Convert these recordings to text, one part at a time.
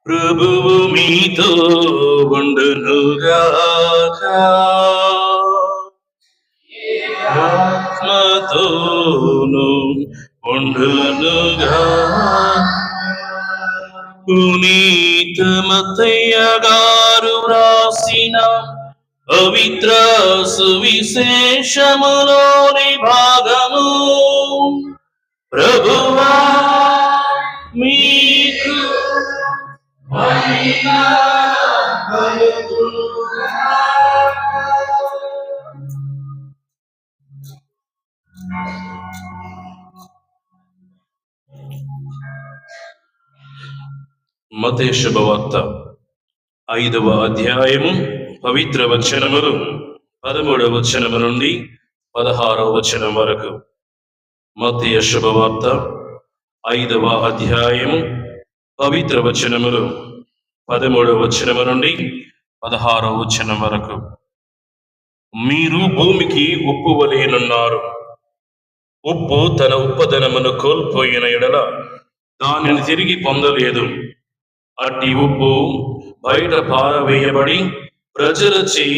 ప్రభువు మీతో ఉండునుగాక. ఆత్మతోను ఉండునుగాక. పునీత మత్తయ్య గారు వ్రాసిన పవిత్ర సువిశేషములోని భాగము. ప్రభువా మీకు మత్తయి శుభవార్త 5వ అధ్యాయము పవిత్ర వచనములు 13వ వచనము నుండి 16వ వచనం వరకు. మత్తయి శుభవార్త 5వ అధ్యాయము పవిత్ర వచనములు 13వ వచనము నుండి 16వ వచనం వరకు. మీరు భూమికి ఉప్పు వలెనున్నారు. ఉప్పు తన ఉప్పదనమును కోల్పోయిన ఎడల దానిని తిరిగి పొందలేదు. అట్టి ఉప్పు బయట పారవేయబడి ప్రజలచే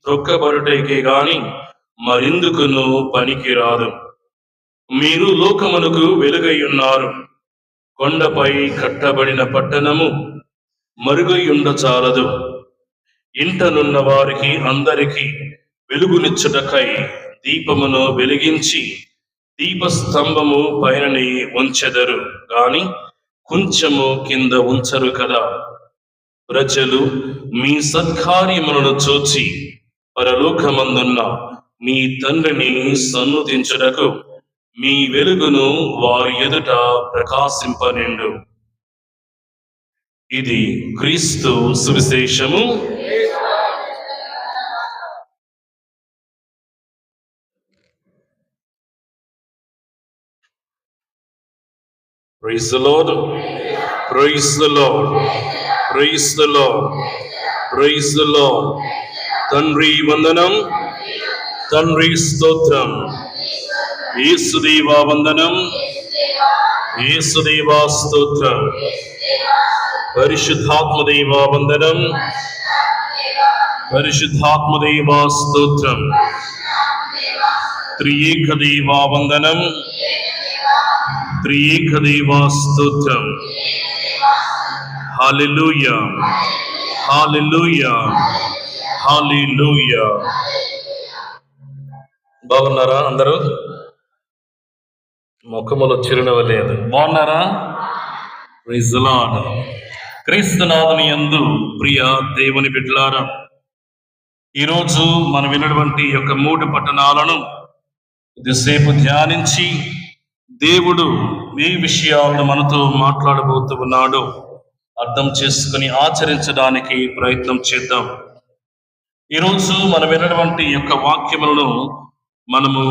త్రొక్కబడుటకే గాని మరిందుకును పనికిరాదు. మీరు లోకమునకు వెలుగై ఉన్నారు. కొండపై కట్టబడిన పట్టణము మరుగైయుండ చాలదు. ఇంటనున్న వారికి అందరికీ వెలుగునిచ్చుటకై దీపమును వెలిగించి దీపస్తంభము పైననే ఉంచెదరు గాని కొంచెము కింద ఉంచరు కదా. ప్రజలు మీ సత్కార్యములను చూచి పరలోకమందున్న మీ తండ్రిని సన్నుతించుటకు మీ వెలుగును వారి ఎదుట ప్రకాశింపనిండు. ఇది క్రీస్తు సువిశేషము. Praise the Lord. Praise the Lord. Praise the Lord. Praise the Lord. తండ్రి వందనం, తండ్రి స్తోత్రం. యేసుదేవా వందనం, యేసుదేవా స్తోత్రం. పరిశుద్ధాత్మదేవా వందనం, పరిశుద్ధాత్మదేవా స్తోత్రం. త్రియేక దేవా వందనం, త్రియేక దేవా స్తోత్రం. హల్లెలూయా, హల్లెలూయా, హల్లెలూయా. బాగున్నారా అందరూ? ముఖములో చిరునవ్వు లేదు. బాగున్నారా? Praise the lord. క్రీస్తునాథుని యందు ప్రియ దేవుని బిడ్డలారా, ఈరోజు మనం విన్నటువంటి యొక్క 3 పట్టణాలను కొద్దిసేపు ధ్యానించి దేవుడు ఏ విషయాలను మనతో మాట్లాడబోతూ ఉన్నాడో అర్థం చేసుకుని ఆచరించడానికి ప్రయత్నం చేద్దాం. ఈరోజు మనం విన్నటువంటి యొక్క వాక్యములను మనము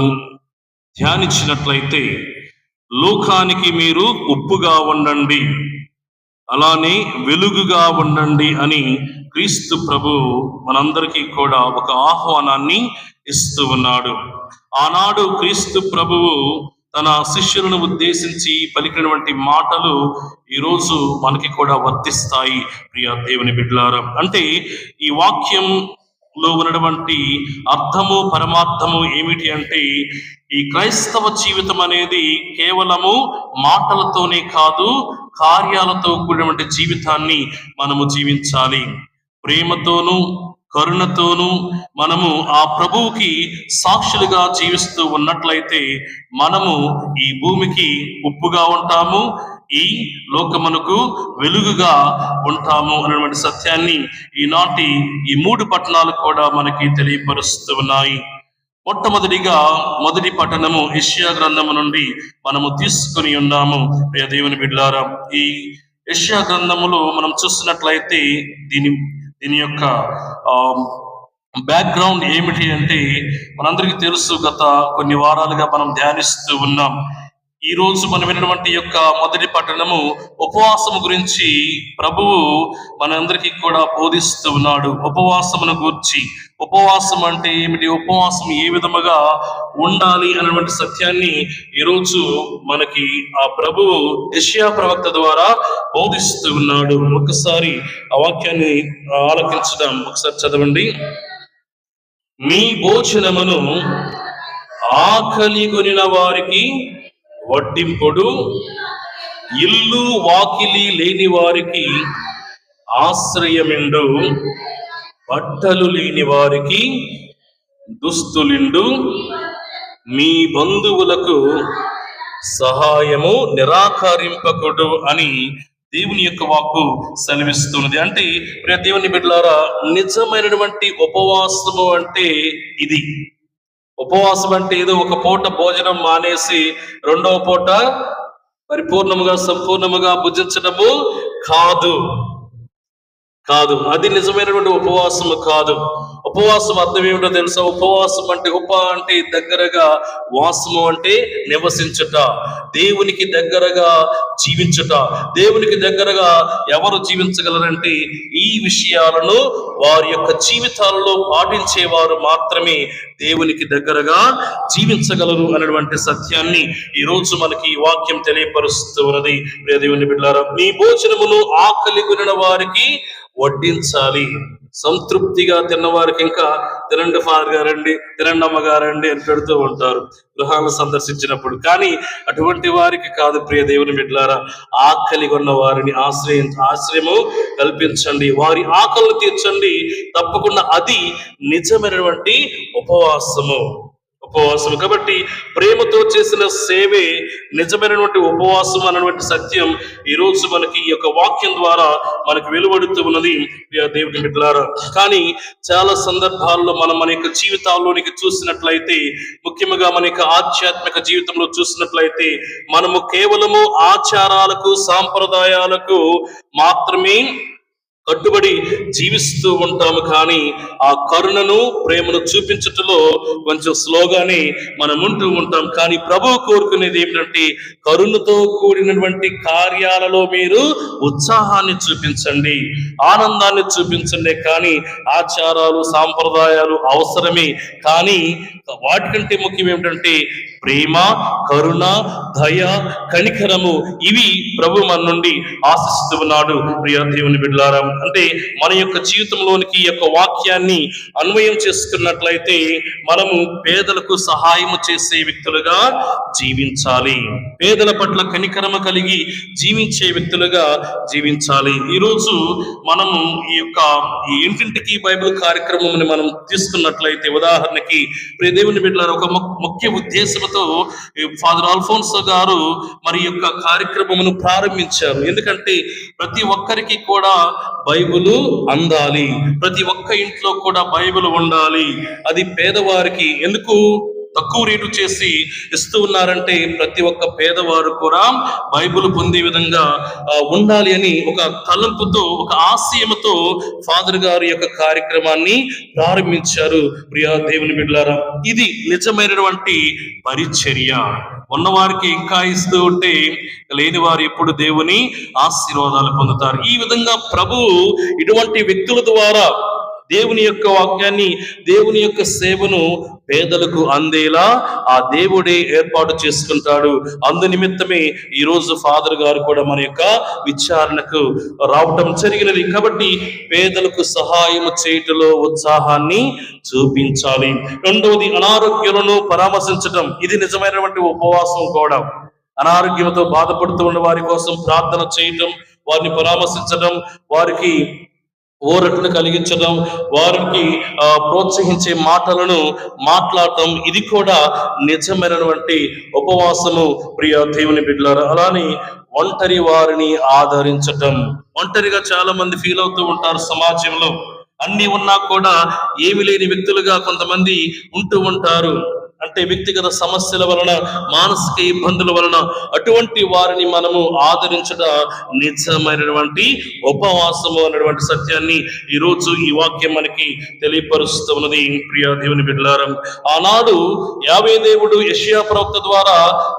ధ్యానించినట్లయితే, లోకానికి మీరు ఉప్పుగా ఉండండి, అలానే వెలుగుగా ఉండండి అని క్రీస్తు ప్రభు మనందరికీ కూడా ఒక ఆహ్వానాన్ని ఇస్తూ ఉన్నాడు. ఆనాడు క్రీస్తు ప్రభువు తన శిష్యులను ఉద్దేశించి పలికినటువంటి మాటలు ఈరోజు మనకి కూడా వర్తిస్తాయి ప్రియ దేవుని బిడ్డలారా. అంటే ఈ వాక్యంలో ఉన్నటువంటి అర్థము పరమార్థము ఏమిటి అంటే, ఈ క్రైస్తవ జీవితం అనేది కేవలము మాటలతోనే కాదు, కార్యాలతో కూడినటువంటి జీవితాన్ని మనము జీవించాలి. ప్రేమతోనూ కరుణతోనూ మనము ఆ ప్రభువుకి సాక్షులుగా జీవిస్తూ ఉన్నట్లయితే మనము ఈ భూమికి ఉప్పుగా ఉంటాము, ఈ లోకమునకు వెలుగుగా ఉంటాము అన్నటువంటి సత్యాన్ని ఈనాటి ఈ 3 పట్టణాలు కూడా మనకి తెలియపరుస్తూ ఉన్నాయి. మొట్టమొదటిగా మొదటి పట్టణము యెషయా గ్రంథము నుండి మనము తీసుకుని ఉన్నాము ప్రియ దేవుని బిడ్డలారా. ఈ యెషయా గ్రంథములో మనం చూస్తున్నట్లయితే దీని యొక్క బ్యాక్గ్రౌండ్ ఏమిటి అంటే, మనందరికీ తెలుసు, గత కొన్ని వారాలుగా మనం ధ్యానిస్తూ ఉన్నాం. ఈ రోజు మనం విన్నటువంటి యొక్క మొదటి పట్టణము ఉపవాసము గురించి ప్రభువు మనందరికీ కూడా బోధిస్తూ ఉన్నాడు. ఉపవాసమును గూర్చి, ఉపవాసం అంటే ఏమిటి, ఉపవాసం ఏ విధముగా ఉండాలి అన్నటువంటి సత్యాన్ని ఈరోజు మనకి ఆ ప్రభువు యెషయా ప్రవక్త ద్వారా బోధిస్తూ ఉన్నాడు. ఒకసారి ఆ వాక్యాన్ని ఆలకించుదాం. ఒకసారి చదవండి. మీ భోజనమును ఆకలి కొనిన వారికి వడ్డింపుడు, ఇల్లు వాకిలి లేని వారికి ఆశ్రయమిండు, బట్టలు లేని వారికి దుస్తులిండు, మీ బంధువులకు సహాయము నిరాకరింపకుడు అని దేవుని యొక్క వాక్కు సెలవిస్తున్నది. అంటే ప్రియ దేవుని బిడ్డలారా, నిజమైనటువంటి ఉపవాసము అంటే ఇది. ఉపవాసం అంటే ఏదో ఒక పూట భోజనం మానేసి రెండవ పూట పరిపూర్ణముగా సంపూర్ణముగా భుజించడము కాదు. అది నిజమైనటువంటి ఉపవాసము కాదు. ఉపవాసం అర్థం ఏమిటో తెలుసా? ఉపవాసం అంటే అంటే దగ్గరగా, వాసము అంటే నివసించుట, దేవునికి దగ్గరగా జీవించుట. దేవునికి దగ్గరగా ఎవరు జీవించగలరంటే ఈ విషయాలను వారి యొక్క జీవితాలలో పాటించేవారు మాత్రమే దేవునికి దగ్గరగా జీవించగలరు అనేటువంటి సత్యాన్ని ఈ రోజు మనకి ఈ వాక్యం తెలియపరుస్తూ ఉన్నది. దేవుని బిడ్డలారా, మీ భోజనమును ఆకలి కొనిన వారికి వడ్డించాలి. సంతృప్తిగా తిన్నవారికి ఇంకా తినండి ఫాదర్ గారండి, తినండి అమ్మగారండి అని పెడుతూ ఉంటారు గృహాలను సందర్శించినప్పుడు. కానీ అటువంటి వారికి కాదు ప్రియ దేవుని బిడ్డలారా, ఆకలి కొన్న వారిని ఆశ్రయము కల్పించండి, వారి ఆకలిని తీర్చండి. తప్పకుండా అది నిజమైనటువంటి ఉపవాసము. కాబట్టి ప్రేమతో చేసిన సేవే నిజమైనటువంటి ఉపవాసం అన్నటువంటి సత్యం ఈ రోజు మనకి ఈ యొక్క వాక్యం ద్వారా మనకి వెలువడుతూ ఉన్నది దేవుని బిడ్డలారా. కానీ చాలా సందర్భాల్లో మనం మన యొక్క జీవితాల్లోనికి చూసినట్లయితే, ముఖ్యంగా మన యొక్క ఆధ్యాత్మిక జీవితంలో చూసినట్లయితే, మనము కేవలము ఆచారాలకు సాంప్రదాయాలకు మాత్రమే కట్టుబడి జీవిస్తూ ఉంటాము. కానీ ఆ కరుణను ప్రేమను చూపించటంలో కొంచెం స్లోగానే మనం ఉంటూ ఉంటాం. కానీ ప్రభువు కోరుకునేది ఏమిటంటే, కరుణతో కూడినటువంటి కార్యాలలో మీరు ఉత్సాహాన్ని చూపించండి, ఆనందాన్ని చూపించండి. కానీ ఆచారాలు సాంప్రదాయాలు అవసరమే, కానీ వాటికంటే ముఖ్యం ఏమిటంటే ప్రేమ, కరుణ, దయ, కనికరము. ఇవి ప్రభు మన నుండి ఆశిస్తూ ఉన్నాడు. ప్రియ దేవుని బిడ్డలారా, అంటే మన యొక్క జీవితంలోనికి ఈ యొక్క వాక్యాన్ని అన్వయం చేసుకున్నట్లయితే మనము పేదలకు సహాయము చేసే వ్యక్తులుగా జీవించాలి, పేదల పట్ల కనికరము కలిగి జీవించే వ్యక్తులుగా జీవించాలి. ఈరోజు మనము ఈ ఇంటింటికి బైబిల్ కార్యక్రమం మనం తీసుకున్నట్లయితే, ఉదాహరణకి ప్రియ దేవుని బిడ్డలారా, ఒక ముఖ్య ఉద్దేశంతో ఫాదర్ అల్ఫోన్సో గారు మరి యొక్క కార్యక్రమమును ప్రారంభించారు. ఎందుకంటే ప్రతి ఒక్కరికి కూడా బైబిల్ అందాలి, ప్రతి ఒక్క ఇంట్లో కూడా బైబిల్ ఉండాలి. అది పేదవారికి ఎందుకు తక్కువ రేటు చేసి ఇస్తూ ఉన్నారంటే, ప్రతి ఒక్క పేదవారు కూడా బైబిల్ పొందే విధంగా ఉండాలి అని ఒక తలంపుతో, ఒక ఆశయంతో ఫాదర్ గారు యొక్క కార్యక్రమాన్ని ప్రారంభించారు. ప్రియా దేవుని బిడ్డలారా, ఇది నిజమైనటువంటి పరిచర్య. ఉన్నవారికి ఇంకా ఇస్తూ ఉంటే లేని వారు ఎప్పుడు దేవుని ఆశీర్వాదాలు పొందుతారు. ఈ విధంగా ప్రభువు ఇటువంటి వ్యక్తుల ద్వారా దేవుని యొక్క వాక్యాన్ని, దేవుని యొక్క సేవను పేదలకు అందేలా ఆ దేవుడే ఏర్పాటు చేసుకుంటాడు. అందు నిమిత్తమే ఈ రోజు ఫాదర్ గారు కూడా మన యొక్క విచారణకు రావటం జరిగినది. కాబట్టి పేదలకు సహాయం చేయటంలో ఉత్సాహాన్ని చూపించాలి. రెండవది, అనారోగ్యాలను పరామర్శించటం. ఇది నిజమైనటువంటి ఉపవాసం కూడా. అనారోగ్యంతో బాధపడుతూ ఉన్న వారి కోసం ప్రార్థన చేయటం, వారిని పరామర్శించడం, వారికి ఓరటను కలిగించడం, వారికి ప్రోత్సహించే మాటలను మాట్లాడటం, ఇది కూడా నిజమైనటువంటి ఉపవాసము. ప్రియ దేవుని బిడ్డలారా, అలానే ఒంటరి వారిని ఆదరించటం. ఒంటరిగా చాలా మంది ఫీల్ అవుతూ ఉంటారు సమాజంలో. అన్ని ఉన్నా కూడా ఏమి లేని వ్యక్తులుగా కొంతమంది ఉంటూ ఉంటారు. అంటే వ్యక్తిగత సమస్యల వలన, మానసిక ఇబ్బందుల వలన అటువంటి వారిని మనము ఆదరించట నిజమైనటువంటి ఉపవాసము అనేటువంటి సత్యాన్ని ఈరోజు ఈ వాక్యం మనకి తెలియపరుస్తూ ఉన్నది. ప్రియ దేవుని బిడ్డలారా, ఆనాడు యావే దేవుడు యెషయా ప్రవక్త ద్వారా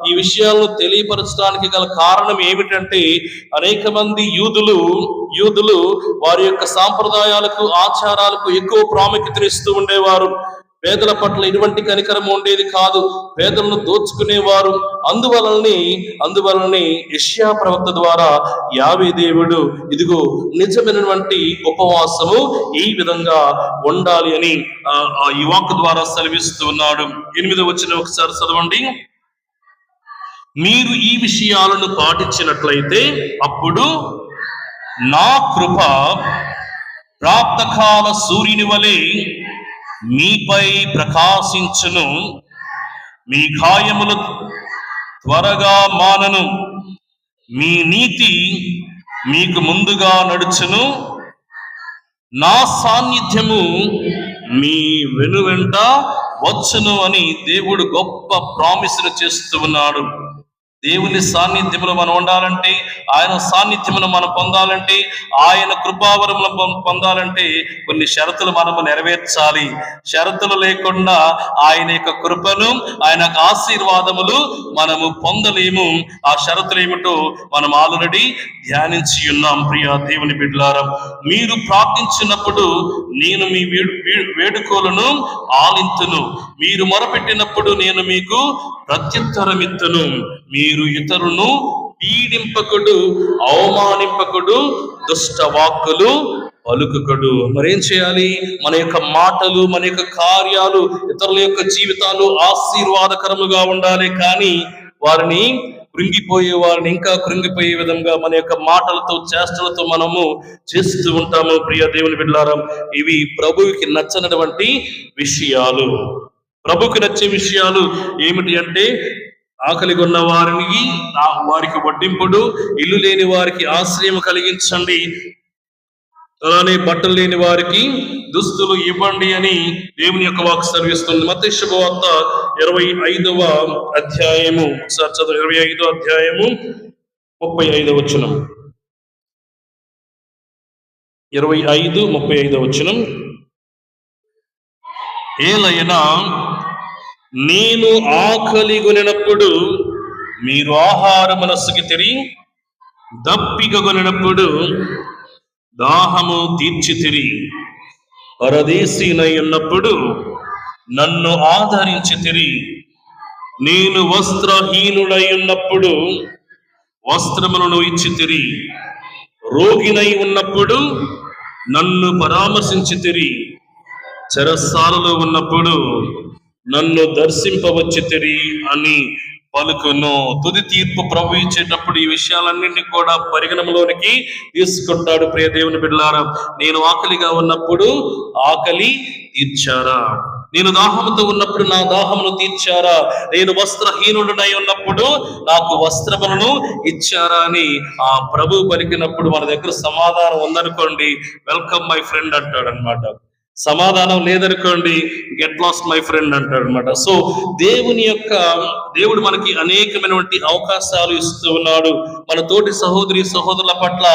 ఈ విషయాలను తెలియపరచడానికి గల కారణం ఏమిటంటే, అనేక మంది యూదులు వారి యొక్క సాంప్రదాయాలకు, ఆచారాలకు ఎక్కువ ప్రాముఖ్యతనిస్తూ ఉండేవారు. పేదల పట్ల ఎటువంటి కనికరం ఉండేది కాదు. పేదలను దోచుకునేవారు. అందువలనే యెషయా ప్రవక్త ద్వారా యావే దేవుడు ఇదిగో నిజమైనటువంటి ఉపవాసము ఈ విధంగా ఉండాలి అని ఈ వాక్కు ద్వారా సెలవిస్తూ ఉన్నాడు. 8వ వచనం ఒకసారి చదవండి. మీరు ఈ విషయాలను పాటించినట్లయితే అప్పుడు నా కృప ప్రాప్తకాల సూర్యుని వలె మీపై ప్రకాశించును, మీ గాయములు త్వరగా మానను, మీ నీతి మీకు ముందుగా నడుచును, నా సాన్నిధ్యము మీ వెనువెంట వచ్చును అని దేవుడు గొప్ప ప్రామిస్ను చేస్తూ ఉన్నాడు. దేవుని సాన్నిధ్యములో మనం ఉండాలంటే, ఆయన సాన్నిధ్యమును మనం పొందాలంటే, ఆయన కృపావరములను పొందాలంటే కొన్ని షరతులు మనము నెరవేర్చాలి. షరతులు లేకుండా ఆయన యొక్క కృపను, ఆయన యొక్క ఆశీర్వాదములు మనము పొందలేము. ఆ షరతులు ఏమిటో మనం ఆల్రెడీ ధ్యానించి ఉన్నాం. ప్రియ దేవుని బిడ్డలారా, మీరు ప్రార్థించినప్పుడు నేను మీ వేడుకోలను ఆలింతును, మీరు మొరపెట్టినప్పుడు నేను మీకు ప్రత్యుత్తరమిత్తును, మీరు ఇతరులను పీడింపకుడు, అవమానింపకుడు, దుష్ట వాక్కులు పలుకుకడు. మరేం చేయాలి? మన యొక్క మాటలు, మన యొక్క కార్యాలు, ఇతరుల యొక్క జీవితాలు ఆశీర్వాదకరముగా ఉండాలి. కానీ వారిని ఇంకా కృంగిపోయే విధంగా మన యొక్క మాటలతో, చేష్టలతో మనము చేస్తూ ఉంటాము. ప్రియ దేవుని బిడ్డలారా, ఇవి ప్రభువుకి నచ్చనటువంటి విషయాలు. ప్రభుకి నచ్చే విషయాలు ఏమిటి అంటే, ఆకలి కొన్న వారికి వడ్డింపుడు, ఇల్లు లేని వారికి ఆశ్రయం కలిగించండి, అలానే బట్టలు లేని వారికి దుస్తులు ఇవ్వండి అని దేవుని యొక్క వాక్కు సెలవిస్తుంది. మత్తయి శుభవార్త 25వ అధ్యాయము 25వ అధ్యాయము 35వ వచనం. 25:35 వచనం. ఏలైనా నేను ఆకలి కొనినప్పుడు మీరు ఆహారమునొసగి తిరిగి, దప్పిక కొనినప్పుడు దాహము తీర్చితిరి, పరదేశీనై ఉన్నప్పుడు నన్ను ఆదరించితిరి, నేను వస్త్రహీనుడై ఉన్నప్పుడు వస్త్రములను ఇచ్చితిరి, రోగినై ఉన్నప్పుడు నన్ను పరామర్శించితిరి, చెరసాలలో ఉన్నప్పుడు నన్ను దర్శింపవచ్చితిరి అని పలుకును. తుది తీర్పు ప్రభు ఇచ్చేటప్పుడు ఈ విషయాలన్నింటినీ కూడా పరిగణలోనికి తీసుకుంటాడు. ప్రియ దేవుని బిడ్డలారా, నేను ఆకలిగా ఉన్నప్పుడు ఆకలి తీర్చారా? నేను దాహముతో ఉన్నప్పుడు నా దాహమును తీర్చారా? నేను వస్త్రహీనుడనై ఉన్నప్పుడు నాకు వస్త్రములను ఇచ్చారా అని ఆ ప్రభు పలికినప్పుడు మన దగ్గర సమాధానం ఉందనుకోండి, వెల్కమ్ మై ఫ్రెండ్ అంటాడు అనమాట. సమాధానం లేదనుకోండి, గెట్ లాస్ట్ మై ఫ్రెండ్ అంటాడు అనమాట. సో దేవుడు మనకి అనేకమైనటువంటి అవకాశాలు ఇస్తూ ఉన్నాడు. మన తోటి సహోదరుల పట్ల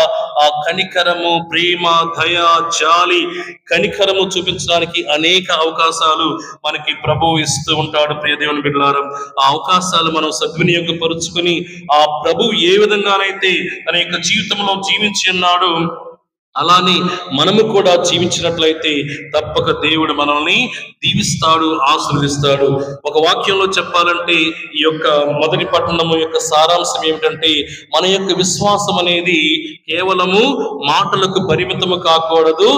ఆ కనికరము, ప్రేమ, దయ, జాలి, కనికరము చూపించడానికి అనేక అవకాశాలు మనకి ప్రభువు ఇస్తూ ఉంటాడు. ప్రియ దేవుని బిడ్డలారా, ఆ అవకాశాలు మనం సద్వినియోగపరుచుకుని ఆ ప్రభువు ఏ విధంగానైతే తన యొక్క జీవితంలో జీవించి ఉన్నాడు, అలానే మనము కూడా జీవించినట్లయితే తప్పక దేవుడు మనల్ని దీవిస్తాడు, ఆశీర్వదిస్తాడు. ఒక వాక్యంలో చెప్పాలంటే ఈ యొక్క మొదటి పట్టణము యొక్క సారాంశం ఏమిటంటే, మన యొక్క విశ్వాసం అనేది కేవలము మాటలకు పరిమితము కాకూడదు,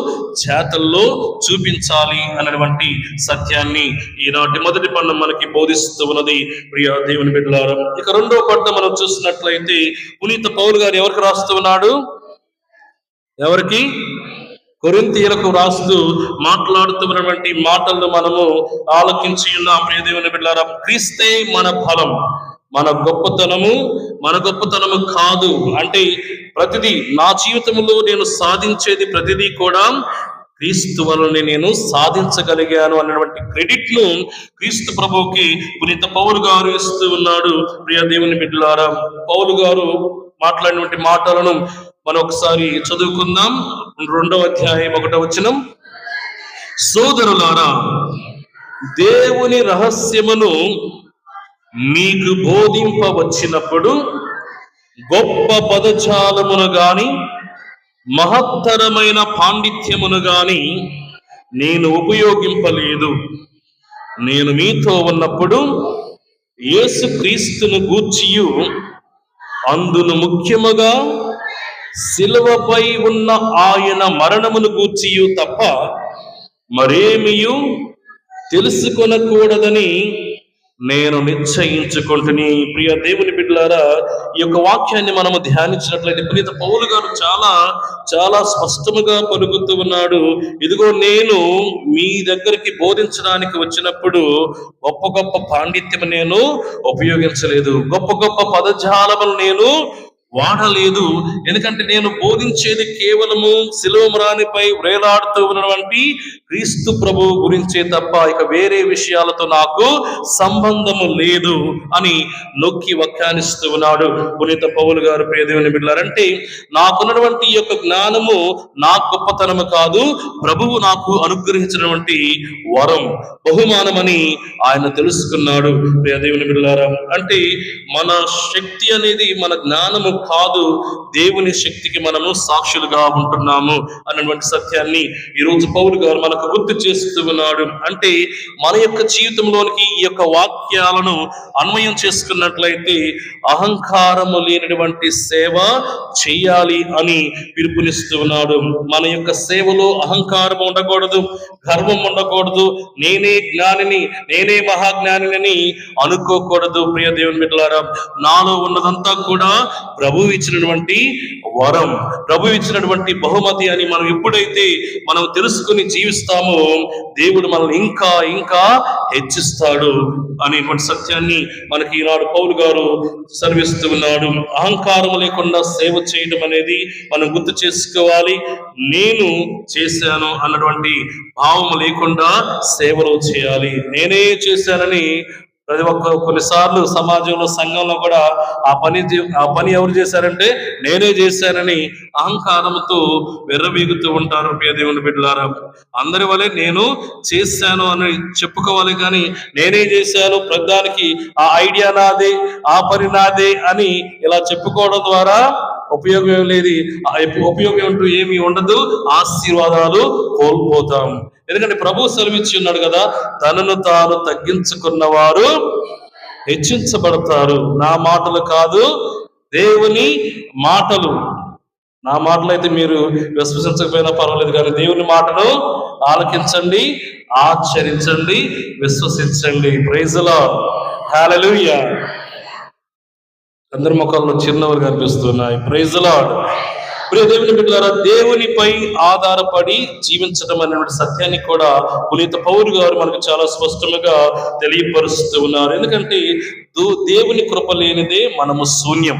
చేతల్లో చూపించాలి అన్నటువంటి సత్యాన్ని ఈనాటి మొదటి పట్టణం మనకి బోధిస్తూ ఉన్నది. ప్రియ దేవుని బిడ్డలారా, ఇక రెండో పట్టణం మనం చూసినట్లయితే పునీత పౌలు గారు ఎవరికి రాస్తూ ఉన్నాడు? ఎవరికి? కొరింథీయులకు రాస్తూ మాట్లాడుతున్నటువంటి మాటలను మనము ఆలకించి ఉన్నాం. ప్రియ దేవుని బిడ్డలారా, క్రీస్తే మన బలం, మన గొప్పతనము కాదు. అంటే ప్రతిదీ నా జీవితంలో నేను సాధించేది ప్రతిదీ కూడా క్రీస్తు వలనే నేను సాధించగలిగాను అన్నటువంటి క్రెడిట్ ను క్రీస్తు ప్రభువుకి పునీత పౌలు గారు ఇస్తూ ఉన్నాడు. ప్రియ దేవుని బిడ్డలారా, పౌలు గారు మాట్లాడినటువంటి మాటలను మనం ఒకసారి చదువుకుందాం. 2వ అధ్యాయం 1వ వచనం. సోదరులారా, దేవుని రహస్యమును మీకు బోధింపవచ్చినప్పుడు గొప్ప పదజాలమును గాని మహత్తరమైన పాండిత్యమును గాని నేను ఉపయోగింపలేదు. నేను మీతో ఉన్నప్పుడు యేసుక్రీస్తును గూర్చియు అందును ముఖ్యముగా శిలువపై ఉన్న ఆయన మరణమును గూర్చియు తప్ప మరేమియు తెలుసుకొనకూడదని నేను నిశ్చయించుకుంటుని. ప్రియ దేవుని బిడ్డలారా, ఈ యొక్క వాక్యాన్ని మనము ధ్యానించినట్లయితే పునీత పౌలు గారు చాలా చాలా స్పష్టముగా పలుకుతూ ఉన్నాడు. ఇదిగో, నేను మీ దగ్గరికి బోధించడానికి వచ్చినప్పుడు గొప్ప గొప్ప పాండిత్యం నేను ఉపయోగించలేదు, గొప్ప గొప్ప పదజాలములు నేను వాడలేదు. ఎందుకంటే నేను బోధించేది కేవలము శిలువ మ్రానిపై వేలాడుతూ ఉన్నటువంటి క్రీస్తు ప్రభువు గురించే తప్ప ఇక వేరే విషయాలతో నాకు సంబంధము లేదు అని నొక్కి వ్యాఖ్యానిస్తూ ఉన్నాడు పునీత పౌలు గారు. ప్రియ దేవుని బిడ్డలారంటే, నాకున్నటువంటి ఈ యొక్క జ్ఞానము నా గొప్పతనము కాదు, ప్రభువు నాకు అనుగ్రహించినటువంటి వరం, బహుమానమని ఆయన తెలుసుకున్నాడు. ప్రియ దేవుని బిడ్డలారా, అంటే మన శక్తి అనేది మన జ్ఞానము కాదు, దేవుని శక్తికి మనము సాక్షులుగా ఉంటున్నాము అన్నటువంటి సత్యాన్ని ఈరోజు పౌలు గారు మనకు గుర్తు చేస్తూ ఉన్నాడు. అంటే మన యొక్క జీవితంలోనికి ఈ యొక్క వాక్యాలను అన్వయం చేసుకున్నట్లయితే అహంకారము లేనటువంటి సేవ చెయ్యాలి అని పిలుపునిస్తూ ఉన్నాడు. మన యొక్క సేవలో అహంకారం ఉండకూడదు, గర్వం ఉండకూడదు, నేనే జ్ఞానిని, నేనే మహాజ్ఞానిని అనుకోకూడదు. ప్రియ దేవుని బిడ్డలారా, నాలో ఉన్నదంతా కూడా ప్రభు ఇచ్చినటువంటి వరం, ప్రభు ఇచ్చినటువంటి బహుమతి అని మనం ఎప్పుడైతే మనం తెలుసుకుని జీవిస్తామో దేవుడు మనల్ని ఇంకా ఇంకా హెచ్చిస్తాడు అనేటువంటి సత్యాన్ని మనకి ఈనాడు పౌలు గారు సెలవిస్తూ ఉన్నాడు. అహంకారం లేకుండా సేవ చేయడం అనేది మనం గుర్తు చేసుకోవాలి. నేను చేశాను అన్నటువంటి భావం లేకుండా సేవలు చేయాలి. నేనే చేశానని ప్రతి ఒక్క కొన్నిసార్లు సమాజంలో, సంఘంలో కూడా ఆ పని ఎవరు చేశారంటే నేనే చేశానని అహంకారంతో వెర్రబీగుతూ ఉంటారు. ప్రియ దేవుని బిడ్డలారా, అందరి వలె నేను చేశాను అని చెప్పుకోవాలి, కానీ నేనే చేశాను, ప్రతిదానికి ఆ ఐడియా నాదే, ఆ పని నాదే అని ఇలా చెప్పుకోవడం ద్వారా ఉపయోగం లేదు. ఉపయోగం అంటూ ఏమీ ఉండదు, ఆశీర్వాదాలు కోల్పోతాం. ఎందుకంటే ప్రభు సెలవిచ్చి ఉన్నాడు కదా, తనను తాను తగ్గించుకున్న వారు హెచ్చించబడతారు. నా మాటలు కాదు, దేవుని మాటలు. నా మాటలు అయితే మీరు విశ్వసించకపోయినా పర్వాలేదు, కానీ దేవుని మాటను ఆలకించండి, ఆచరించండి, విశ్వసించండి. ప్రైజ్ ది లార్డ్, హల్లెలూయా. అందరి ముఖాల్లో చిరునవ్వులు కనిపిస్తున్నాయి. Praise the lord. ప్రియ దేవుని బిడ్డలారా, దేవునిపై ఆధారపడి జీవించడం అనేటువంటి సత్యాన్ని కూడా పునీత పౌలు గారు మనకు చాలా స్పష్టంగా తెలియపరుస్తూ ఉన్నారు. ఎందుకంటే దేవుని కృప లేనిదే మనము శూన్యం.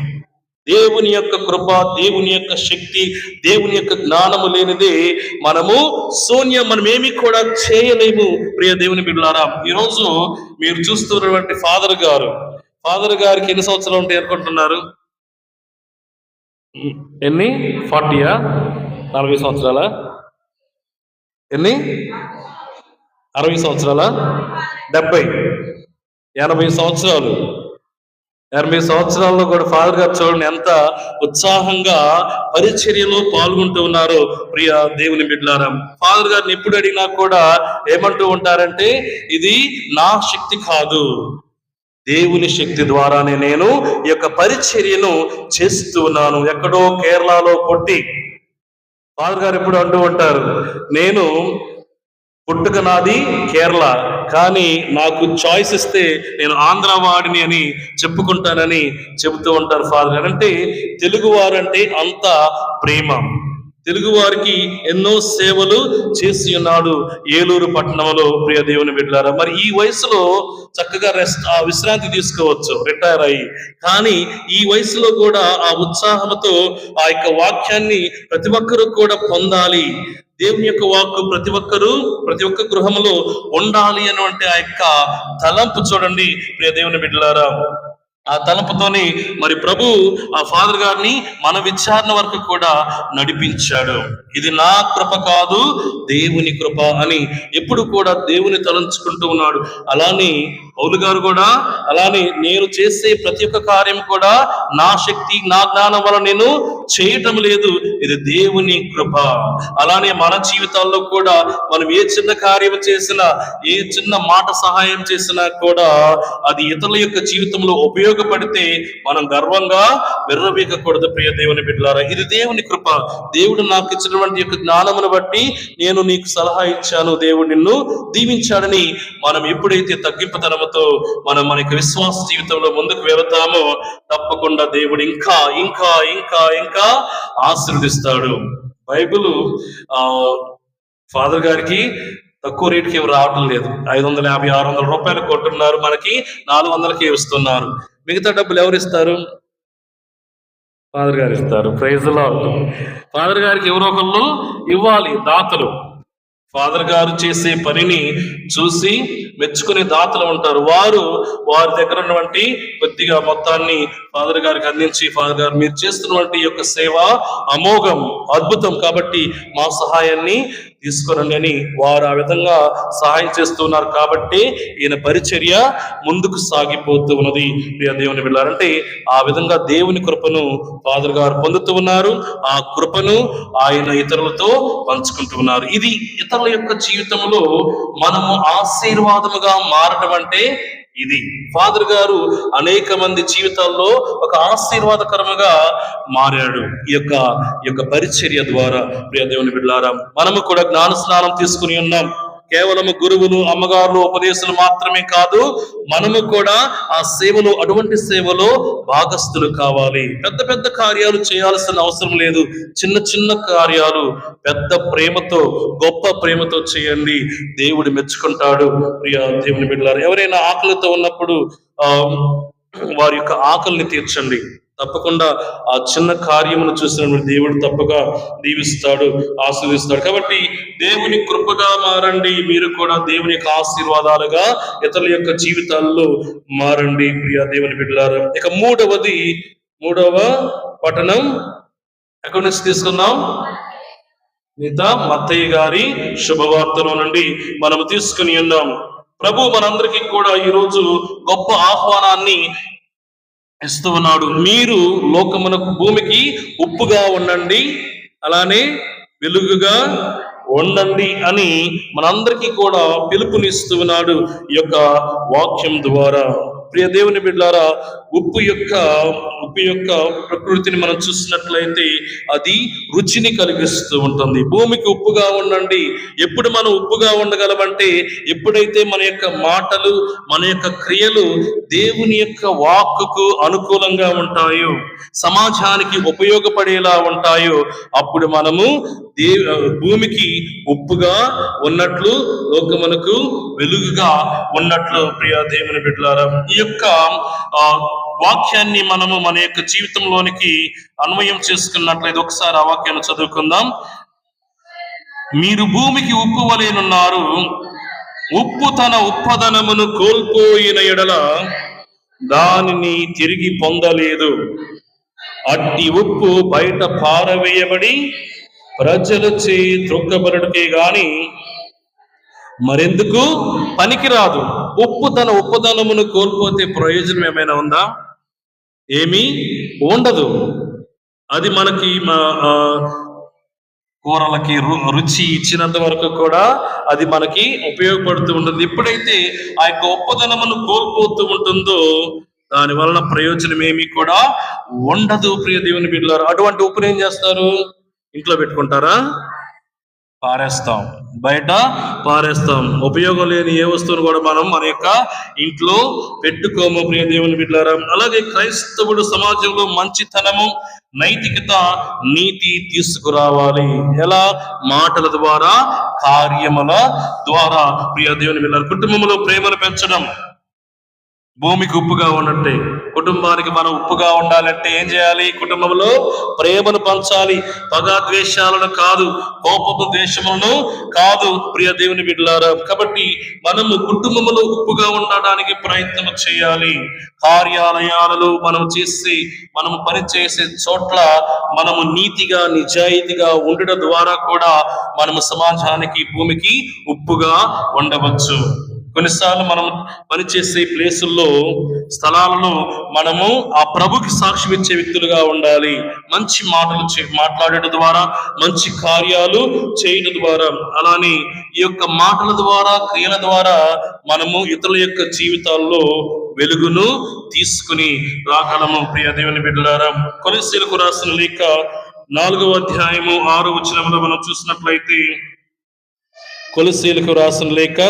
దేవుని యొక్క కృప, దేవుని యొక్క శక్తి, దేవుని యొక్క జ్ఞానము లేనిదే మనము శూన్యం, మనం ఏమి కూడా చేయలేము. ప్రియ దేవుని బిడ్డలారా, ఈరోజు మీరు చూస్తున్నటువంటి ఫాదర్ గారికి ఎన్ని సంవత్సరాలు ఉంటాయి అనుకుంటున్నారు? ఎన్ని? 40? 40 సంవత్సరాల? ఎన్ని? 60 సంవత్సరాల? 70? 80 సంవత్సరాలు. 80 సంవత్సరాల్లో కూడా ఫాదర్ గారు చూడండి ఎంత ఉత్సాహంగా పరిచర్యలో పాల్గొంటూ ఉన్నారు. ప్రియ దేవుని బిడ్డలారా, ఫాదర్ గారిని ఎప్పుడు అడిగినా కూడా ఏమంటూ ఉంటారంటే, ఇది నా శక్తి కాదు, దేవుని శక్తి ద్వారానే నేను ఈ యొక్క పరిచర్యను చేస్తూ ఉన్నాను. ఎక్కడో కేరళలో పుట్టి ఫాదర్ గారు ఎప్పుడు అంటూ ఉంటారు, నేను పుట్టుక నాది కేరళ, కానీ నాకు చాయిస్ ఇస్తే నేను ఆంధ్ర వాడిని అని చెప్పుకుంటానని చెబుతూ ఉంటారు ఫాదర్ గారు. అంటే తెలుగువారంటే అంత ప్రేమ, తెలుగు వారికి ఎన్నో సేవలు చేసి ఉన్నాడు ఏలూరు పట్టణంలో. ప్రియ దేవుని బిడ్డలారా, మరి ఈ వయసులో చక్కగా విశ్రాంతి తీసుకోవచ్చు రిటైర్ అయ్యి, కానీ ఈ వయసులో కూడా ఆ ఉత్సాహంతో ఆ యొక్క వాక్యాన్ని ప్రతి ఒక్కరూ కూడా పొందాలి, దేవుని యొక్క వాక్కు ప్రతి ఒక్క గృహంలో ఉండాలి అన్నటువంటి ఆ యొక్క తలంపు చూడండి ప్రియ దేవుని బిడ్డలారా. ఆ తలంపుతోని మరి ప్రభు ఆ ఫాదర్ గారిని మన విచారణ వరకు కూడా నడిపించాడు. ఇది నా కృప కాదు, దేవుని కృప అని ఎప్పుడు కూడా దేవుని తలంచుకుంటూ ఉన్నాడు. అలానే పౌలు గారు కూడా అలానే నేను చేసే ప్రతి ఒక్క కార్యం కూడా నా శక్తి నా జ్ఞానం వల్ల నేను చేయటం లేదు, ఇది దేవుని కృప. అలానే మన జీవితాల్లో కూడా మనం ఏ చిన్న కార్యం చేసినా, ఏ చిన్న మాట సహాయం చేసినా కూడా అది ఇతరుల యొక్క జీవితంలో ఉపయోగపడితే మనం గర్వంగా విర్రవీగకూడదు ప్రియ దేవుని బిడ్డలారా. ఇది దేవుని కృప. దేవుడు నాకు ఇచ్చినటువంటి యొక్క జ్ఞానమును బట్టి నేను నీకు సలహా ఇచ్చాను, దేవుడు నిన్ను దీవించాడని మనం ఎప్పుడైతే తగ్గింపుతనముతో మనం మన యొక్క విశ్వాస జీవితంలో ముందుకు వెళతామో తప్పకుండా దేవుడు ఇంకా ఇంకా ఇంకా ఇంకా ఆశీర్వదిస్తాడు. బైబిల్ ఫాదర్ గారికి తక్కువ రేటుకి ఎవరు రావటం లేదు. 550, 600 రూపాయలు కొంటున్నారు, మనకి 400కి ఇస్తున్నారు. మిగతా డబ్బులు ఎవరు ఇస్తారు? ఫాదర్ గారు ఇస్తారు. Praise the lord. ఫాదర్ గారికి ఎవరో ఒకళ్ళు ఇవ్వాలి, దాతలు. ఫాదర్ గారు చేసే పనిని చూసి మెచ్చుకునే దాతలు ఉంటారు. వారి దగ్గర ఉన్నటువంటి కొద్దిగా మొత్తాన్ని ఫాదర్ గారికి అందించి, ఫాదర్ గారు మీరు చేస్తున్నటువంటి యొక్క సేవ అమోఘం, అద్భుతం, కాబట్టి మా సహాయాన్ని తీసుకురండి అని వారు ఆ విధంగా సహాయం చేస్తున్నారు. కాబట్టి ఈయన పరిచర్య ముందుకు సాగిపోతూ ఉన్నది ప్రియ దేవుని బిడ్డలారంటే ఆ విధంగా దేవుని కృపను ఫాదర్ గారు పొందుతూ ఉన్నారు. ఆ కృపను ఆయన ఇతరులతో పంచుకుంటూ ఉన్నారు. ఇది ఇతరుల యొక్క జీవితంలో మనము ఆశీర్వాదముగా మారడం అంటే ఇది. ఫాదర్ గారు అనేక మంది జీవితాల్లో ఒక ఆశీర్వాదకరముగా మారాడు ఈ యొక్క పరిచర్య ద్వారా. ప్రియ దేవుని బిడ్డలారా, మనము కూడా జ్ఞాన స్నానం తీసుకుని ఉన్నాం. కేవలము గురువులు, అమ్మగారులు, ఉపదేశాలు మాత్రమే కాదు, మనము కూడా ఆ సేవలో, అటువంటి సేవలో భాగస్థులు కావాలి. పెద్ద పెద్ద కార్యాలు చేయాల్సిన అవసరం లేదు. చిన్న చిన్న కార్యాలు పెద్ద ప్రేమతో, గొప్ప ప్రేమతో చేయండి, దేవుడు మెచ్చుకుంటాడు. ప్రియ దేవుని బిడ్డలారా, ఎవరైనా ఆకలితో ఉన్నప్పుడు వారి యొక్క ఆకలిని తీర్చండి. తప్పకుండా ఆ చిన్న కార్యమును చూసినప్పుడు దేవుడు తప్పగా దీవిస్తాడు, ఆశీర్వదిస్తాడు. కాబట్టి దేవుని కృపగా మారండి, మీరు కూడా దేవుని యొక్క ఆశీర్వాదాలుగా ఇతరుల యొక్క జీవితాల్లో మారండి ప్రియ దేవుని బిడ్డలారా. ఇక మూడవ పఠనం ఎక్కడి నుంచి తీసుకున్నాం? మత్తయి గారి శుభవార్తలో నుండి మనము తీసుకుని ఉన్నాం. ప్రభు మనందరికీ కూడా ఈరోజు గొప్ప ఆహ్వానాన్ని ఇస్తూ ఉన్నాడు. మీరు లోకమునకు, భూమికి ఉప్పుగా ఉండండి, అలానే వెలుగుగా ఉండండి అని మనందరికీ కూడా పిలుపునిస్తూ ఉన్నాడు ఈ యొక్క వాక్యం ద్వారా. ప్రియ దేవుని బిడ్డలారా, ఉప్పు యొక్క ప్రకృతిని మనం చూసినట్లయితే అది రుచిని కలిగిస్తూ ఉంటుంది. భూమికి ఉప్పుగా ఉండండి. ఎప్పుడు మనం ఉప్పుగా ఉండగలమంటే ఎప్పుడైతే మన యొక్క మాటలు, మన యొక్క క్రియలు దేవుని యొక్క వాక్కుకు అనుకూలంగా ఉంటాయో, సమాజానికి ఉపయోగపడేలా ఉంటాయో, అప్పుడు మనము భూమికి ఉప్పుగా ఉన్నట్లు, లోకమునకు వెలుగుగా ఉన్నట్లు. ప్రియ దేవుని బిడ్డలారా, ఈ యొక్క వాక్యాన్ని మనము మన యొక్క జీవితంలోనికి అన్వయం చేసుకున్నట్లయితే ఒకసారి ఆ వాక్యాన్ని చదువుకుందాం. మీరు భూమికి ఉప్పు వలెనున్నారు. ఉప్పు తన ఉప్పదనమును కోల్పోయిన ఎడల దానిని తిరిగి పొందలేదు. అట్టి ఉప్పు బయట పారవేయబడి ప్రజలచే త్రొక్కబడుటకే గాని మరెందుకు పనికిరాదు. ఉప్పు తన ఉప్పదనమును కోల్పోతే ప్రయోజనం ఏమైనా ఉందా? ఏమీ ఉండదు. అది మనకి కూరలకి రుచి ఇచ్చినంత వరకు కూడా అది మనకి ఉపయోగపడుతూ ఉంటుంది. ఎప్పుడైతే ఆ యొక్క ఉప్పదనమును కోల్పోతూ ఉంటుందో దాని వలన ప్రయోజనం ఏమీ కూడా ఉండదు. ప్రియ దేవుని బిడ్డలారా, అటువంటి ఉప్పుని ఏం చేస్తారు? ఇంట్లో పెట్టుకుంటారా? పారేస్తాం, బయట పారేస్తాం. ఉపయోగం లేని ఏ వస్తువును కూడా మనం మన యొక్క ఇంట్లో పెట్టుకోము ప్రియ దేవుని బిడ్డలారా. అలాగే క్రైస్తవుడు సమాజంలో మంచితనము, నైతికత, నీతి తీసుకురావాలి. ఎలా? మాటల ద్వారా, కార్యముల ద్వారా. ప్రియ దేవుని బిడ్డలారా, కుటుంబంలో ప్రేమను పెంచడం, భూమికి ఉప్పుగా ఉన్నట్టే కుటుంబానికి మనం ఉప్పుగా ఉండాలంటే ఏం చేయాలి? కుటుంబంలో ప్రేమను పంచాలి, పగాద్వేషాలను కాదు, కోపము ద్వేషములను కాదు. ప్రియ దేవుని బిడ్డలారా, కాబట్టి మనము కుటుంబంలో ఉప్పుగా ఉండడానికి ప్రయత్నం చేయాలి. కార్యాలయాలలో మనము పని చేసే చోట్ల మనము నీతిగా నిజాయితీగా ఉండడం ద్వారా కూడా మనము సమాజానికి, భూమికి ఉప్పుగా ఉండవచ్చు. కొన్నిసార్లు మనం పనిచేసే ప్లేసుల్లో, స్థలాలలో మనము ఆ ప్రభుకి సాక్ష్యం ఇచ్చే వ్యక్తులుగా ఉండాలి. మంచి మాటలు మాట్లాడటం ద్వారా, మంచి కార్యాలు చేయడం ద్వారా, అలానే ఈ యొక్క మాటల ద్వారా, క్రియల ద్వారా మనము ఇతరుల యొక్క జీవితాల్లో వెలుగును తీసుకుని రాగలము. ప్రియ దేవుని బిడ్డలారా, కొలస్సీలకు రాసిన లేఖ 4వ అధ్యాయము 6వ వచనంలో మనం చూసినట్లయితే, కొలస్సీలకు రాసిన లేఖ,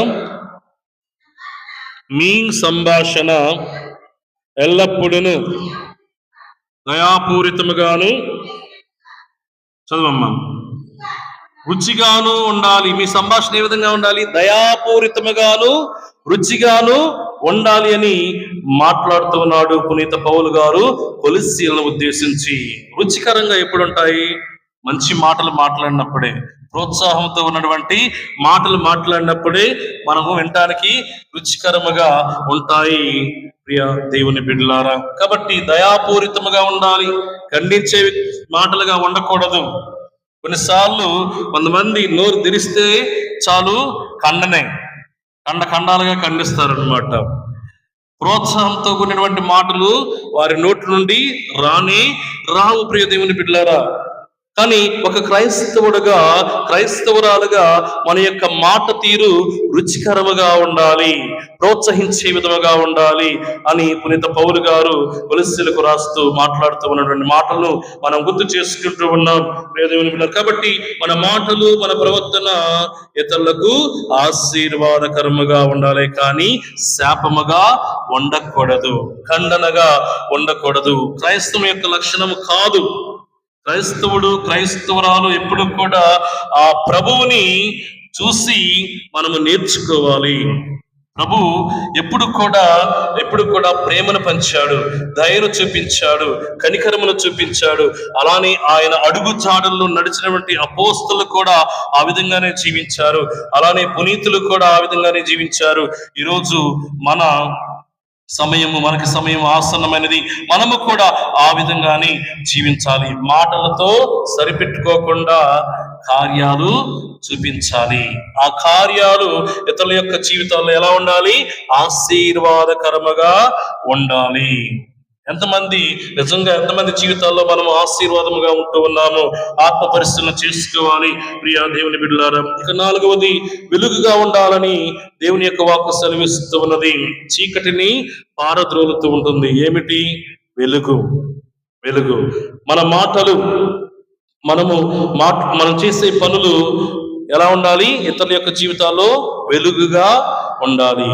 మీ సంభాషణ ఎల్లప్పుడూ దయాపూరితముగాను, చదవమ్మా, రుచిగాను ఉండాలి. మీ సంభాషణ ఏ విధంగా ఉండాలి? దయాపూరితముగాను, రుచిగాను ఉండాలి అని మాట్లాడుతూ ఉన్నాడు పునీత పౌలు గారు కొలస్సీలను ఉద్దేశించి. రుచికరంగా ఎప్పుడు ఉంటాయి? మంచి మాటలు మాట్లాడినప్పుడే, ప్రోత్సాహంతో ఉన్నటువంటి మాటలు మాట్లాడినప్పుడే మనము వినటానికి రుచికరముగా ఉంటాయి. ప్రియ దేవుని బిడ్డలారా, కాబట్టి దయాపూరితముగా ఉండాలి, ఖండించే మాటలుగా ఉండకూడదు. కొన్నిసార్లు కొంతమంది నోరు తెరిస్తే చాలు ఖండాలుగా ఖండిస్తారనమాట. ప్రోత్సాహంతో కూడినటువంటి మాటలు వారి నోటి నుండి రావు. ప్రియ దేవుని బిడ్డలారా, కానీ ఒక క్రైస్తవురాలుగా మన యొక్క మాట తీరు రుచికరముగా ఉండాలి, ప్రోత్సహించే విధముగా ఉండాలి అని పునీత పౌలు గారు కొలస్సీలకు రాస్తూ మాట్లాడుతూ ఉన్నటువంటి మాటలను మనం గుర్తు చేసుకుంటూ ఉన్నాం. కాబట్టి మన మాటలు, మన ప్రవర్తన ఇతరులకు ఆశీర్వాదకరముగా ఉండాలి, కానీ శాపముగా ఉండకూడదు, ఖండనగా ఉండకూడదు. క్రైస్తవం యొక్క లక్షణము కాదు. క్రైస్తవురాలు ఎప్పుడు కూడా ఆ ప్రభువుని చూసి మనము నేర్చుకోవాలి. ప్రభు ఎప్పుడు కూడా ప్రేమను పంచాడు, దయను చూపించాడు, కనికరమును చూపించాడు. అలానే ఆయన అడుగు జాడల్లో నడిచినటువంటి అపోస్తలు కూడా ఆ విధంగానే జీవించారు. అలానే పునీతులు కూడా ఆ విధంగానే జీవించారు. ఈరోజు మనకి సమయం ఆసన్నమైనది. మనము కూడా ఆ విధంగానే జీవించాలి. మాటలతో సరిపెట్టుకోకుండా కార్యాలు చూపించాలి. ఆ కార్యాలు ఇతరుల యొక్క జీవితాల్లో ఎలా ఉండాలి? ఆశీర్వాదకరముగా ఉండాలి. ఎంతమంది జీవితాల్లో మనం ఆశీర్వాదముగా ఉంటూ ఉన్నామో ఆత్మ పరిశీలన చేసుకోవాలి. ప్రియ దేవుని బిడ్డలారా, ఇక 4వది వెలుగుగా ఉండాలని దేవుని యొక్క వాక్కు సెలవిస్తూ ఉన్నది. చీకటిని పారద్రోలుతూ ఉంటుంది. ఏమిటి? వెలుగు. మన మాటలు, మనం చేసే పనులు ఎలా ఉండాలి? ఇతరుల యొక్క జీవితాల్లో వెలుగుగా ఉండాలి.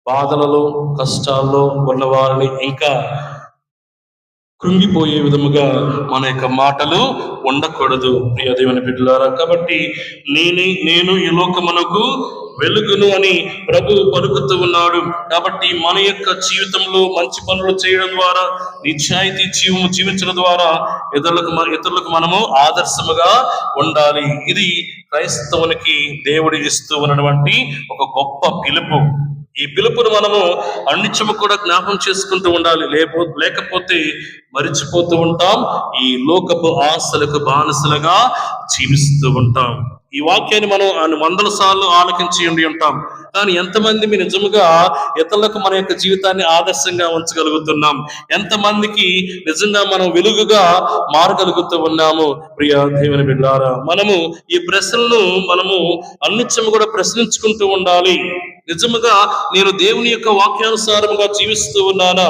బాధలలో, కష్టాల్లో ఉన్న వారిని ఇంకా కృంగిపోయే విధముగా మన యొక్క మాటలు ఉండకూడదు. ప్రియ దేవుని బిడ్డలారా, కాబట్టి నేను ఈ లోకమునకు వెలుగును అని ప్రభు పలుకుతూ ఉన్నాడు. కాబట్టి మన యొక్క జీవితంలో మంచి పనులు చేయడం ద్వారా, నిజాయితీ జీవించడం ద్వారా ఇతరులకు మనము ఆదర్శముగా ఉండాలి. ఇది క్రైస్తవునికి దేవుడు ఇస్తూ ఉన్నటువంటి ఒక గొప్ప పిలుపు. ఈ పిలుపును మనము అన్నిత్యము కూడా జ్ఞాపకం చేసుకుంటూ ఉండాలి. లేకపోతే మరిచిపోతూ ఉంటాం, ఈ లోకపు ఆశలకు బానిసలుగా జీవిస్తూ ఉంటాం. ఈ వాక్యాన్ని మనం 100 సార్లు ఆలకించి ఉంటాం, కానీ ఎంతమంది నిజముగా ఇతరులకు మన యొక్క జీవితాన్ని ఆదర్శంగా ఉంచగలుగుతున్నాం? ఎంతమందికి నిజంగా మనం వెలుగుగా మారగలుగుతూ ఉన్నాము? ప్రియ దేవుని బిడ్డలారా, మనము ఈ ప్రశ్నలను అన్నిత్యము కూడా ప్రశ్నించుకుంటూ ఉండాలి. నిజముగా నేను దేవుని యొక్క వాక్యానుసారముగా జీవిస్తూ ఉన్నానా?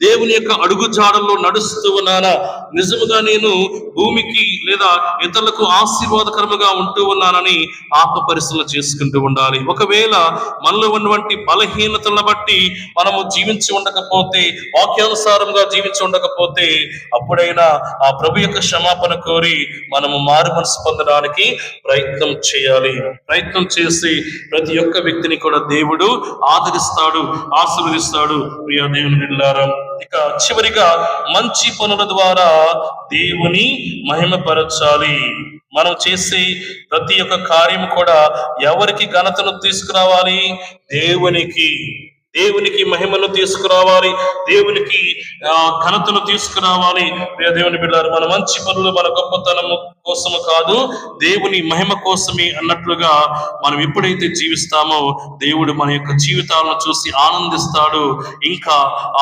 దేవుని యొక్క అడుగు జాడల్లో నడుస్తూ ఉన్నానా? నిజముగా నేను భూమికి లేదా ఇతరులకు ఆశీర్వాదకరముగా ఉంటూ ఉన్నానని ఆత్మ పరిశీలన చేసుకుంటూ ఉండాలి. ఒకవేళ మనలో ఉన్నటువంటి బలహీనతలను బట్టి మనము జీవించి ఉండకపోతే, వాక్యానుసారంగా జీవించి ఉండకపోతే, అప్పుడైనా ఆ ప్రభు యొక్క క్షమాపణ కోరి మనము మారు మనసు పొందడానికి ప్రయత్నం చేయాలి. ప్రయత్నం చేసి ప్రతి ఒక్క వ్యక్తిని కూడా దేవుడు ఆదరిస్తాడు, ఆశీర్వదిస్తాడు. ప్రియ దేవుని బిడ్డలారా, ఇక చివరిగా మంచి పనుల ద్వారా దేవుని మహిమపరచాలి. మనం చేసే ప్రతి ఒక్క కార్యం కూడా ఎవరికి ఘనతను తీసుకురావాలి? దేవునికి. దేవునికి మహిమను తీసుకురావాలి, దేవునికి ఘనతను తీసుకురావాలి. దేవుని బిడ్డలారా, మన మంచి పనులు మన గొప్పతనము కోసము కాదు, దేవుని మహిమ కోసమే అన్నట్లుగా మనం ఎప్పుడైతే జీవిస్తామో దేవుడు మన యొక్క జీవితాలను చూసి ఆనందిస్తాడు, ఇంకా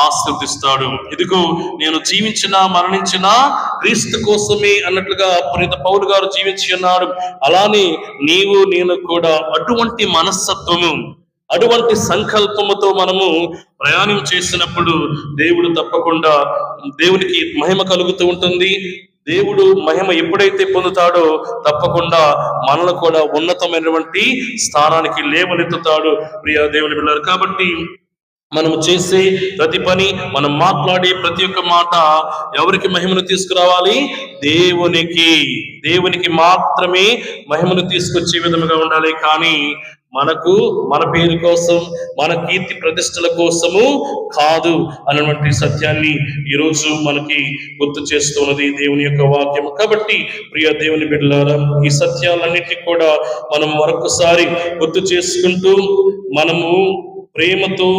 ఆశీర్వదిస్తాడు. ఇదిగో నేను జీవించినా మరణించినా క్రీస్తు కోసమే అన్నట్లుగా పునీత పౌలు గారు జీవించి ఉన్నాడు. అలానే నీవు నేను కూడా అటువంటి మనస్తత్వము, అటువంటి సంకల్పముతో మనము ప్రయాణం చేసినప్పుడు దేవుడు తప్పకుండా, దేవునికి మహిమ కలుగుతూ ఉంటుంది. దేవుడు మహిమ ఎప్పుడైతే పొందుతాడో తప్పకుండా మనల్ని కూడా ఉన్నతమైనటువంటి స్థానానికి లేవనెత్తుతాడు. ప్రియ దేవుని బిడ్డలారా, కాబట్టి మనము చేసే ప్రతి పని, మనం మాట్లాడే ప్రతి ఒక్క మాట ఎవరికి మహిమను తీసుకురావాలి? దేవునికి మాత్రమే మహిమను తీసుకొచ్చే విధముగా ఉండాలి. కానీ మనకు, మన పేరు కోసం, మన కీర్తి ప్రతిష్టల కోసము కాదు అన్నటువంటి సత్యాన్ని ఈరోజు మనకి గుర్తు చేస్తున్నది దేవుని యొక్క వాక్యం. కాబట్టి ప్రియ దేవుని బిడ్డలారా, ఈ సత్యాలన్నిటినీ కూడా మనం మరొకసారి గుర్తు చేసుకుంటూ, మనము ప్రేమతో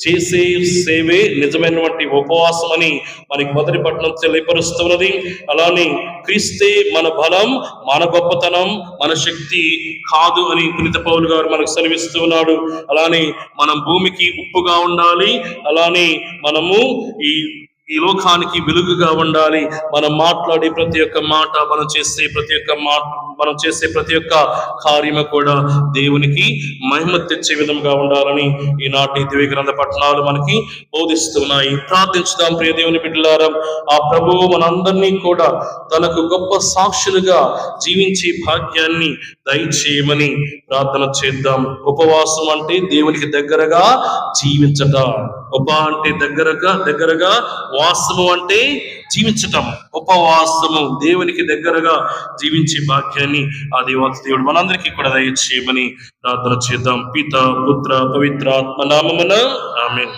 చేసే సేవే నిజమైనటువంటి ఉపవాసం అని మనకి మొదటి పట్టణం తెలియపరుస్తున్నది. అలానే క్రీస్తే మన బలం, మన గొప్పతనం, మన శక్తి కాదు అని పునీత పౌలు గారు మనకు సెలవిస్తున్నాడు. అలానే మనం భూమికి ఉప్పుగా ఉండాలి, అలానే మనము ఈ లోకానికి వెలుగుగా ఉండాలి. మనం మాట్లాడే ప్రతి ఒక్క మాట, మనం చేసే ప్రతి ఒక్క కార్యము కూడా దేవునికి మహిమ తెచ్చే విధంగా ఉండాలని ఈనాటి దివ్య గ్రంథ పట్టణాలు మనకి బోధిస్తున్నాయి. ప్రార్థించుదాం. ప్రియ దేవుని బిడ్డలారా, ఆ ప్రభువు మనందరినీ కూడా తనకు గొప్ప సాక్షులుగా జీవించే భాగ్యాన్ని దయచేయమని ప్రార్థన చేద్దాం. ఉపవాసం అంటే దేవునికి దగ్గరగా జీవించట. అంటే దగ్గరగా, వాసము అంటే జీవించటం. ఉపవాసము దేవునికి దగ్గరగా జీవించే భాగ్యాన్ని ఆ దేవుడు మనందరికీ కూడా దయచేయమని ప్రార్థన చేద్దాం. పిత, పుత్ర, పవిత్ర ఆత్మ నామమున ఆమేన్.